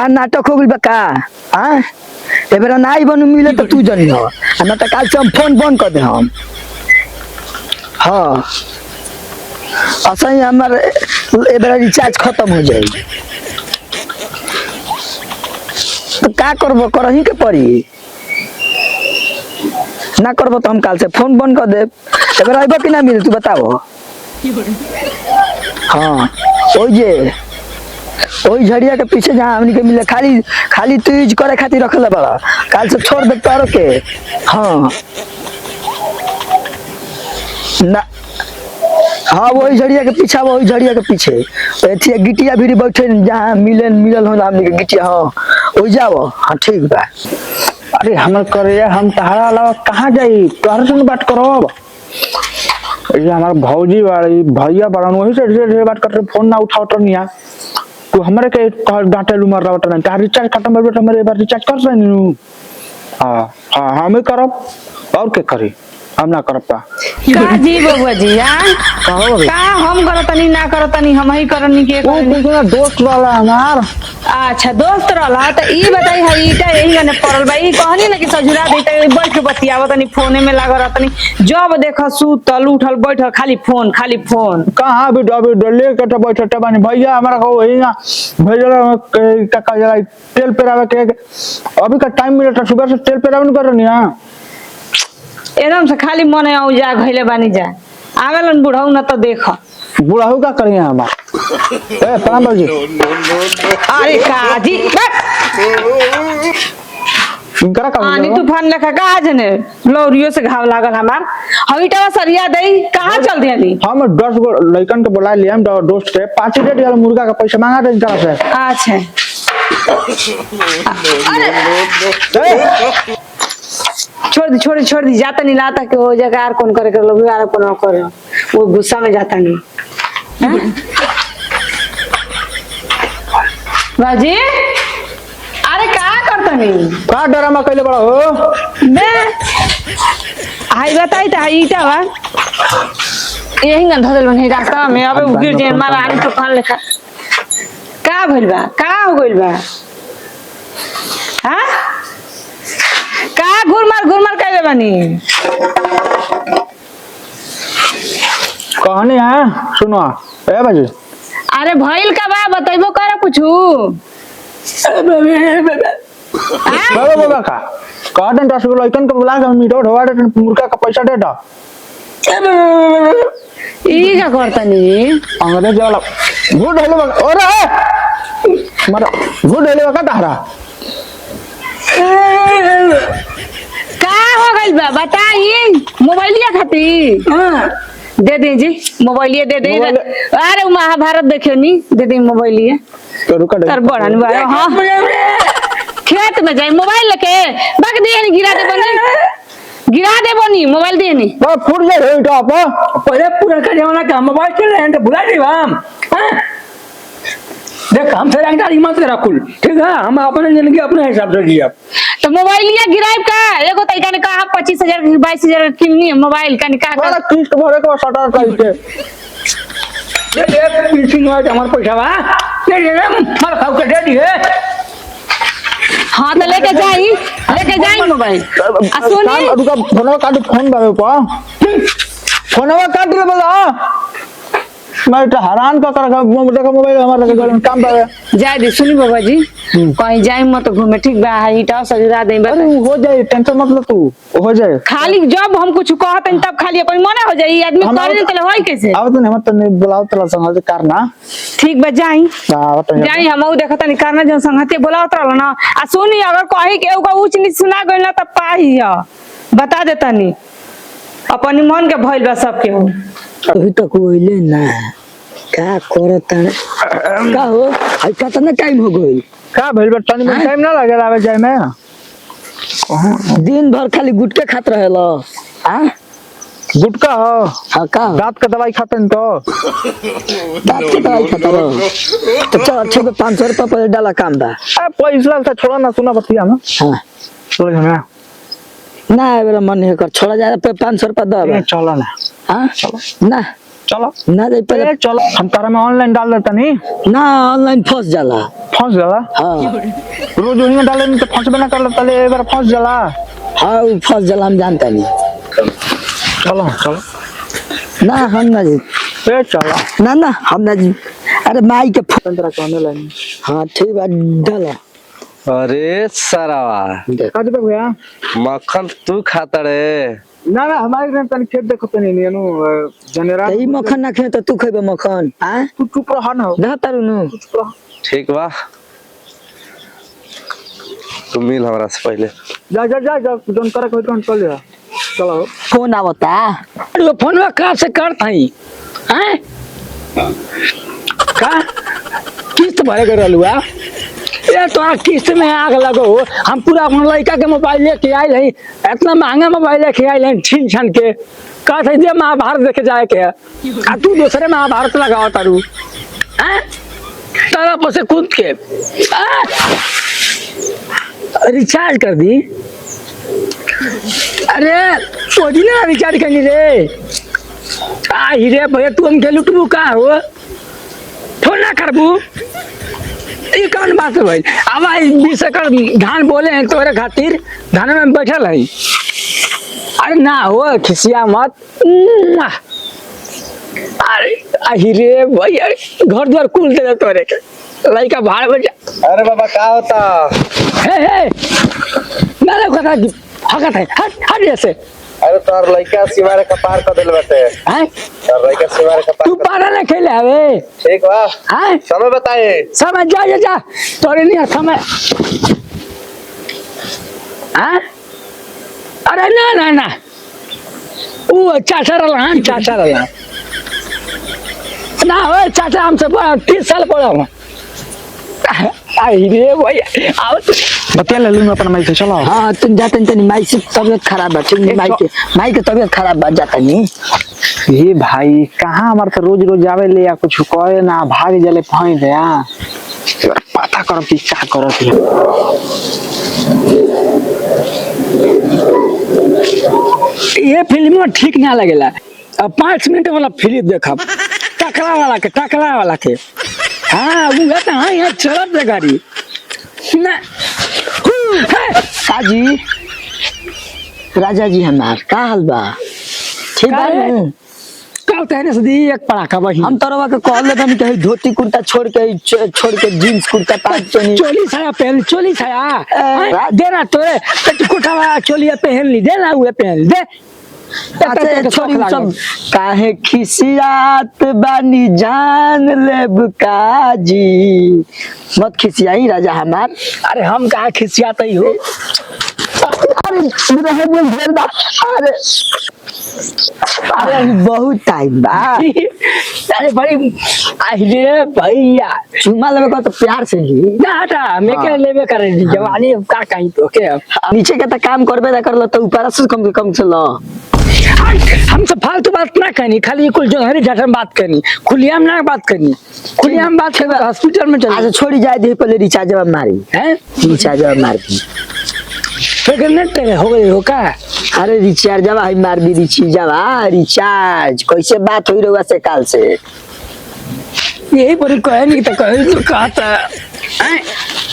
का नाटक हो गइल बा का। हां एबेरा नाई बनू मिले तो तू जनी हो ना तो काल से हम फोन बंद कर दे हम। हां असही हमर एबेरा रिचार्ज खत्म हो जाई तो का करबो करही के पड़ी ना करबो तो हम काल से फोन बंद कर दे। एबेरा आइबो कि ना मिले तू बताओ। हाँ ओई झड़िया के पीछे जहाँ हमनी के मिले खाली खाली तू यूज करे खातिर रखले बड़ा काल से छोड़ दे तारो के। हाँ ना हाँ वही झड़िया के पीछे वही झड़िया के पीछे एथिया गिटिया भी बैठे जहाँ मिलल हो हमनी के गिटिया। हाँ ओई जाओ। हाँ ठीक बा। अरे हमर करे हम तहरा अलावा कहाँ जाई तोहर से बात करो। ये हमार भौजी वाली भैया बड़न वही से बात करते फोन ना उठाओ तो नहीं तू हमरे के डांटे लू मर रहा नहीं तार रिचार्ज खत्म हो गया हमरे बार रिचार्ज कर सही नु। हां हां हम करब और के करी हम ना करब का जी बबुआ जी। हां का हम करतनी ना करतनी हम ही करनी के कोई दोस्त वाला हमार। अच्छा दोस्त रहला त ई बताई है ईटा यही गने पड़ल बा ई कहनी ना कि सजुरा देते बैठ के बतियावत तनी फोने में लागल रहतनी जब देख सुतल उठल बैठल खाली फोन कहां भी डले के तो बैठते बानी भैया हमरा को वही ना भेजला का जला तेल पेरावे के अभी का टाइम मिले तो सुबह से तेल पेरावे न करनी। हां एकदम से खाली मन आउ जा घइले बानी जा आवेलन बुढ़ऊ न तो देख बुढ़ाऊ का करिए हमार ए प्रणाम बाबूजी। अरे काजी इनकरा का आनी तूफान लेखा कहा जने लौरियो से घाव लागल हमार हईटा सरिया देई कहां चल दियाली। हम 10 गो लइकन के बुला लिया हम दोस्त के 5 रेट वाला मुर्गा का पैसा मांगा दे इनकरा से। अच्छा छोड़ दी जाता नहीं लाता कि वो जगह यार कौन करे लोग यार कौन करे वो गुस्सा में जाता नहीं। बाजी अरे का करता नहीं का ड्रामा कइले बड़ा हो बे आई बताई त ईटा बा यही न धदल बन रास्ता में अबे गिर जे मारा आनी तूफान लेखा का भइल बा का हो गइल बा। हां का घुरमार कइले बानी कहनी है सुनो ए बाजी। अरे भइल का बा बताइबो कर कुछु बाबा का काटन 10 गो लइकन के बुला के मीठो ढवा दे मुर्गा का पैसा दे दो। ई का करतनी अंग्रेज वाला गुड हेलो ओरे मारा गुड हेलो का तहरा का हो गइल बा बताई मोबाइलिया खाती। हां दे दे जी मोबाइलिया दे दे। अरे महाभारत देखे नी दे दे मोबाइलिया तो रुका दे तर बड़न बा। हां खेत में जाई मोबाइल लेके बग दे नी गिरा दे बनी मोबाइल दे नी बा फुट ले रे टॉप पहले पूरा का जमाना का मोबाइल चले हैं तो भुला दे हम। हां देख हम से रंगदार हिम्मत से रखुल ठीक है हम अपने जिंदगी अपने हिसाब से जिया तो मोबाइलिया गिराइब का एगो तइका ने कहा 25000 22000 किननी है मोबाइल का निकाल बड़ा किस्त भरे को सटा चाहिए ये पिंचिंग वाला हमार पैसा बा दे मार खाओ के दे दिए। हां तो लेके जाई मोबाइल आ सुनी रुका फोनवा काट फोन बारे पा फोनवा काट ले बोला मैं तो हैरान का कर मोबाइल हमारे घर में काम बारे जाए दे सुनी बाबा जी कहीं जाए मत घूमे ठीक बा ईटा सजरा दे अरे हो जाए टेंशन मत ले तू हो जाए खाली जब हम कुछ कहत तब खाली अपन मने हो जाई आदमी करे तले होई कैसे अब तो हम तो नहीं बुलाओ तला संग करना ठीक बा जाई हां जाई हमहु देखत नहीं करना जन संगते बुलावत रहल ना आ सुनी अगर कहि के एगो ऊंच नीच सुना गइल त पाही बता देतनी अपन मन के भइल बा सब के अभी तक होइले ना का करता का हो आई कितना टाइम हो गइल का भइल बा तनी में टाइम ना लागेला आवे जाए में दिन भर खाली गुटके खात रहेला। हां गुटका हो हां का दांत का दवाई खातन तो दांत के दवाई खाता रहो तो चल अच्छे पे 500 रुपया पहले डाला काम बा। पैसा से छोड़ा ना सुना बतिया ना हां चलो ना ना मेरा मन है कर छोड़ा जा पे 500 रुपया दो चलो ना हां ना चलो ना जाए पहले चलो हम तारा में ऑनलाइन डाल देता नहीं ना ऑनलाइन फंस जाला। फंस जाला हाँ रोज उन्हीं में डाले नहीं तो फंस बना कर लेता ले एक बार फंस जाला हाँ वो फंस जाला हम जानता नहीं। चलो चलो ना हम ना जी चलो ना हम ना जी। अरे माई के तेरा ऑनलाइन हाँ ठीक बात डाला। अरे सरावा काज पे भैया मक्खन तू खाता रे। ना हमारे घर तन खेत देखो तो नहीं नु जनरा तो ई मक्खन ना खे तो तू खेबे मक्खन आ तू चुप रह ना ना तारू नु चुप रह ठीक बा तू मिल हमरा से पहले। जा जा जा जा जोन करे कोई तो चल जा चलो फोन आवता। अरे फोन में कहाँ से करता ही हैं का किस्त भरे कर रहलू है ये तो किस्त में आग लगो हम पूरा अपन लड़का के मोबाइल लेके आए हैं इतना महंगा मोबाइल लेके आए हैं छीन छान के कहा था दे महाभारत देखे जाए के आ तू दूसरे महाभारत लगाओ तारू हैं तारा पर से कूद के रिचार्ज कर दी। अरे सोची ना रिचार्ज करनी रे हीरे भैया तू हम के लुटबू का हो फोन ना करबू ये कौन बात है भाई अब 20 एकड़ धान बोले हैं तोरे खातिर धान में बैठल है अरे ना हो खिसिया मत अरे हीरे भैया घर द्वार कुल दे तोरे के लड़का भाड़ में जा। अरे बाबा का होता हे ना कथा हकत है हट हट ऐसे अरे तोर लड़का सीमारे का पार कर देल बाटे हैं तोर लड़का सीमारे का तू पार पारा ना खेले हवे ठीक बा हैं समय बताए। समय जा जा जा तोरे नहीं समय हैं अरे ना ना ना वो चाचा रहा चाचा रहा ना हो चाचा हमसे 30 साल पड़ा हूँ रे भैया आओ बतिया ले लूंगा अपना माइक से चलो हाँ तुम जाते नहीं माई से तबियत खराब है ठीक माई के तबियत खराब बात जाता नहीं। ये भाई कहाँ हमारे तो रोज रोज आवे ले या कुछ करे ना भाग जले पहुंच गया पता करो कि क्या करो ये फिल्म ठीक ना लगेला अब 5 मिनट वाला फिल्म देखा टकला वाला के हाँ वो है हाँ यहाँ चलत है गाड़ी ना काजी राजा जी हमार का हाल बा ठीक बा काहे? नु? कल तहने से दी एक पड़ाका बही हम तरवा के कहले बनी कहीं धोती कुर्ता छोड़ के जींस कुर्ता पैंट चोली चोली साया पहन चोली साया हाँ। देना तोरे पेटीकोट वाला चोली पहन ली देना हुए पहन ले अच्छा छोड़ी सब काहे खिसियात बानी जान लेब काजी मत खिसियाई राजा हमार। अरे हम कहा खिसियाते ही हो अरे रहे बोल भेल बा अरे अरे बहुत टाइम बा अरे भाई अरे भैया चुम्मा लेवे को तो प्यार से ली ना हटा मैं क्या लेवे करे जवानी का कहीं तो के नीचे के तो काम करबे ना करलो तो ऊपर से कम से लो। हमसे फालतू बात ना करनी खाली कुल जो हरी डाटा बात करनी खुलियाम ना बात करनी खुलियाम बात करनी हॉस्पिटल में चल आज छोड़ी जाए दे पहले रिचार्ज मारी हैं रिचार्ज मार दी फिर नेट हो गई हो का अरे रिचार्ज मार दी रिचार्ज कैसे बात हुई रहुआ से काल से यही पर कहे नहीं तो कहे तो कहता हैं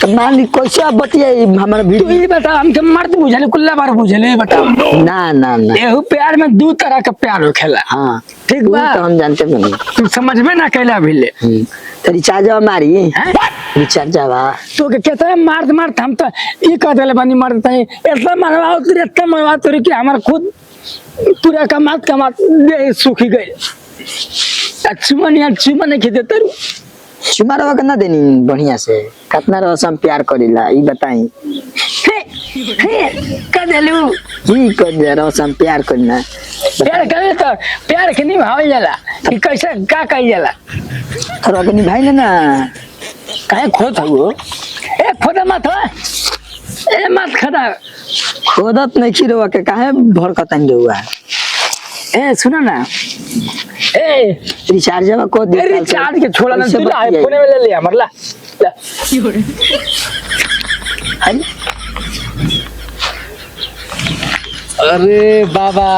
तो मान ली कैसे अब बतियाई हमारा तू वीडियो ये बता हमके मर्द बुझले कुल्ला बार बुझले बता ना ना ना एहू प्यार में 2 तरह का प्यार हो खेला हाँ ठीक बा तो हम जानते नहीं। तू समझ में ना कैला भिले तो रिचार्ज मारी हैं रिचार्ज तो के कहते हैं मार हम तो ये कह देले बनी मरते हैं इतना मनवा तेरे कि हमार खुद पूरा कमात दे सूखी गई चुमन खींचे तेरू चुमा रवा के ना देनी बढ़िया से कितना रवा से हम प्यार करीला ई बताई कर देलू ही कर दे रवा से हम प्यार करना प्यार करे तो प्यार के नहीं भाव जाला कि कैसे का कही जाला थोड़ा के निभाई ना काहे खोद हो ए खोदा मत हो ए मत खदा खोदत नहीं खी रवा के काहे भड़कतन हुआ ए सुना ना ए रिचार्ज को दे रिचार्ज के छोड़ा ना कैसे दिला बतियाई? फोन में ले लिया मरला अरे बाबा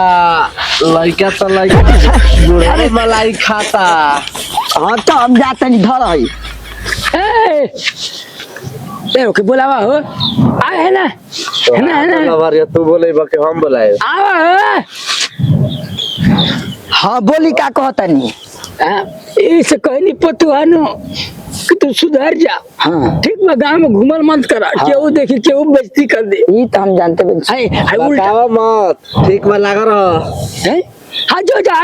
लड़का तो लड़का बुढ़ा मलाई खाता। हाँ तो हम जाते नहीं धर है ए ओके बुलावा हो आ है ना लवरिया तू बोले बाकी हम बोलाए। आवा हाँ बोली का कहता नहीं इसे कहनी पतुआनो कि तू सुधर जा। हाँ ठीक बा गांव में घूमर मत करा केहू देखी केहू बेइज्जती कर दे। ये तो हम जानते हैं हाय हाय उल्टा बतावा मत ठीक में लगा रहा। है हाँ जो जा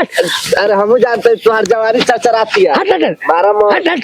अरे हम जानते तुम्हारी जवानी चरचराती है। हट हट मारा मत। हट हट